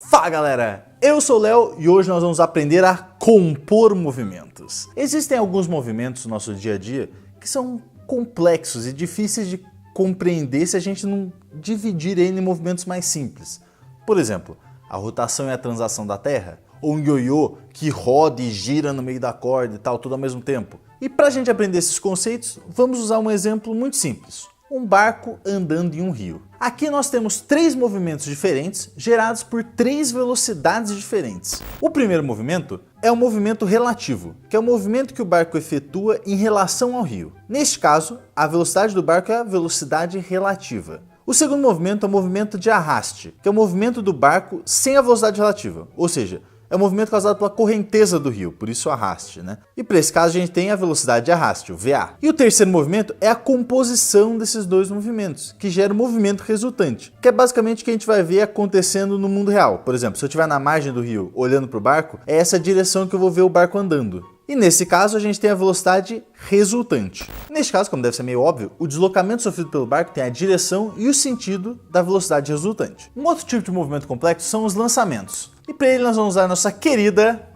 Fala galera, eu sou o Léo e hoje nós vamos aprender a compor movimentos. Existem alguns movimentos no nosso dia a dia que são complexos e difíceis de compreender se a gente não dividir ele em movimentos mais simples. Por exemplo, a rotação e a translação da Terra, ou um ioiô que roda e gira no meio da corda e tal, tudo ao mesmo tempo. E para a gente aprender esses conceitos, vamos usar um exemplo muito simples. Um barco andando em um rio. Aqui nós temos três movimentos diferentes gerados por três velocidades diferentes. O primeiro movimento é o movimento relativo, que é o movimento que o barco efetua em relação ao rio. Neste caso, a velocidade do barco é a velocidade relativa. O segundo movimento é o movimento de arraste, que é o movimento do barco sem a velocidade relativa, ou seja, é o movimento causado pela correnteza do rio, por isso o arraste, né? E para esse caso a gente tem a velocidade de arraste, o VA. E o terceiro movimento é a composição desses dois movimentos, que gera o movimento resultante, que é basicamente o que a gente vai ver acontecendo no mundo real. Por exemplo, se eu estiver na margem do rio olhando para o barco, é essa direção que eu vou ver o barco andando. E nesse caso a gente tem a velocidade resultante. Neste caso, como deve ser meio óbvio, o deslocamento sofrido pelo barco tem a direção e o sentido da velocidade resultante. Um outro tipo de movimento complexo são os lançamentos. E para ele nós vamos usar a nossa querida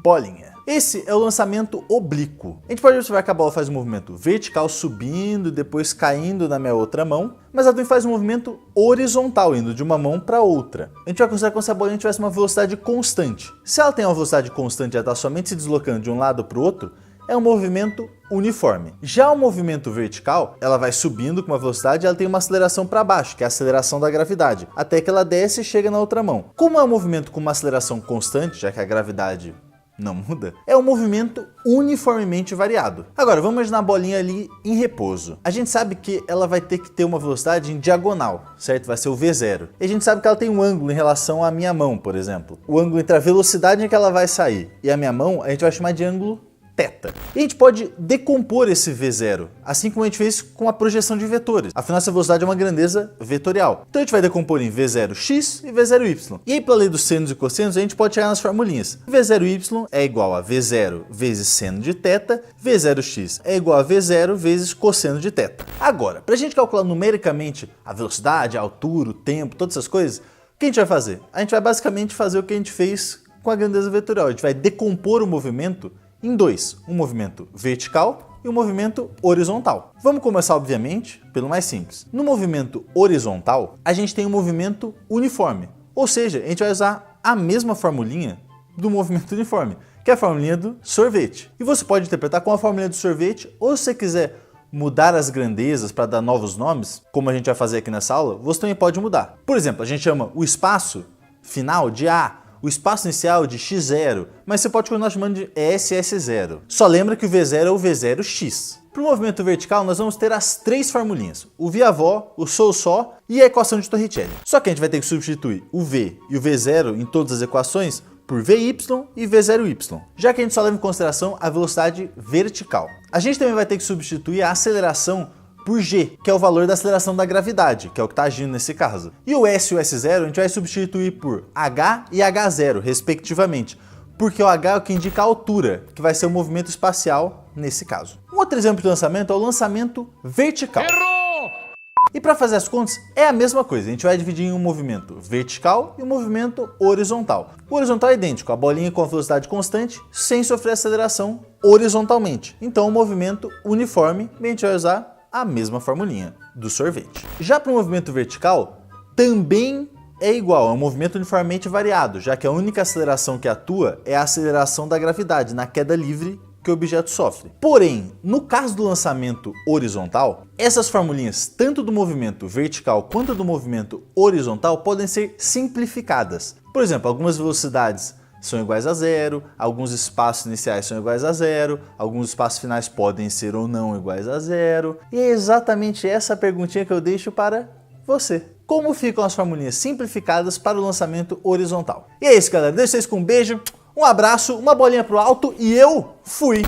bolinha. Esse é o lançamento oblíquo. A gente pode observar que a bola faz um movimento vertical subindo e depois caindo na minha outra mão, mas ela também faz um movimento horizontal, indo de uma mão para outra. A gente vai considerar como se a bolinha tivesse uma velocidade constante. Se ela tem uma velocidade constante e ela está somente se deslocando de um lado para o outro, é um movimento uniforme. Já o movimento vertical, ela vai subindo com uma velocidade e ela tem uma aceleração para baixo, que é a aceleração da gravidade, até que ela desce e chega na outra mão. Como é um movimento com uma aceleração constante, já que a gravidade não muda, é um movimento uniformemente variado. Agora, vamos imaginar a bolinha ali em repouso. A gente sabe que ela vai ter que ter uma velocidade em diagonal, certo? Vai ser o V0. E a gente sabe que ela tem um ângulo em relação à minha mão, por exemplo. O ângulo entre a velocidade em que ela vai sair e a minha mão, a gente vai chamar de ângulo θ. E a gente pode decompor esse V0, assim como a gente fez com a projeção de vetores. Afinal, essa velocidade é uma grandeza vetorial. Então a gente vai decompor em V0x e V0y. E aí, pela lei dos senos e cossenos, a gente pode chegar nas formulinhas. V0y é igual a V0 vezes seno de θ, V0x é igual a V0 vezes cosseno de θ. Agora, para a gente calcular numericamente a velocidade, a altura, o tempo, todas essas coisas, o que a gente vai fazer? A gente vai basicamente fazer o que a gente fez com a grandeza vetorial. A gente vai decompor o movimento em dois, um movimento vertical e um movimento horizontal. Vamos começar, obviamente, pelo mais simples. No movimento horizontal, a gente tem um movimento uniforme, ou seja, a gente vai usar a mesma formulinha do movimento uniforme, que é a formulinha do sorvete. E você pode interpretar com a formulinha do sorvete, ou se você quiser mudar as grandezas para dar novos nomes, como a gente vai fazer aqui nessa aula, você também pode mudar. Por exemplo, a gente chama o espaço final de A, o espaço inicial de x0, mas você pode continuar chamando de SS0. Só lembra que o V0 é o V0x. Para o movimento vertical, nós vamos ter as três formulinhas, o via-vó, o sou-só e a equação de Torricelli. Só que a gente vai ter que substituir o V e o V0 em todas as equações por VY e V0y, já que a gente só leva em consideração a velocidade vertical. A gente também vai ter que substituir a aceleração por G, que é o valor da aceleração da gravidade, que é o que está agindo nesse caso. E o S e o S0 a gente vai substituir por H e H0, respectivamente, porque o H é o que indica a altura, que vai ser o movimento espacial nesse caso. Um outro exemplo de lançamento é o lançamento vertical. Errou! E para fazer as contas, é a mesma coisa, a gente vai dividir em um movimento vertical e um movimento horizontal. O horizontal é idêntico, a bolinha com a velocidade constante, sem sofrer aceleração horizontalmente. Então o movimento uniforme, a gente vai usar a mesma formulinha do sorvete. Já para o movimento vertical, também é igual, é um movimento uniformemente variado, já que a única aceleração que atua é a aceleração da gravidade na queda livre que o objeto sofre. Porém, no caso do lançamento horizontal, essas formulinhas, tanto do movimento vertical quanto do movimento horizontal, podem ser simplificadas. Por exemplo, algumas velocidades são iguais a zero, alguns espaços iniciais são iguais a zero, alguns espaços finais podem ser ou não iguais a zero. E é exatamente essa perguntinha que eu deixo para você. Como ficam as formulinhas simplificadas para o lançamento horizontal? E é isso, galera. Deixo vocês com um beijo, um abraço, uma bolinha pro alto e eu fui!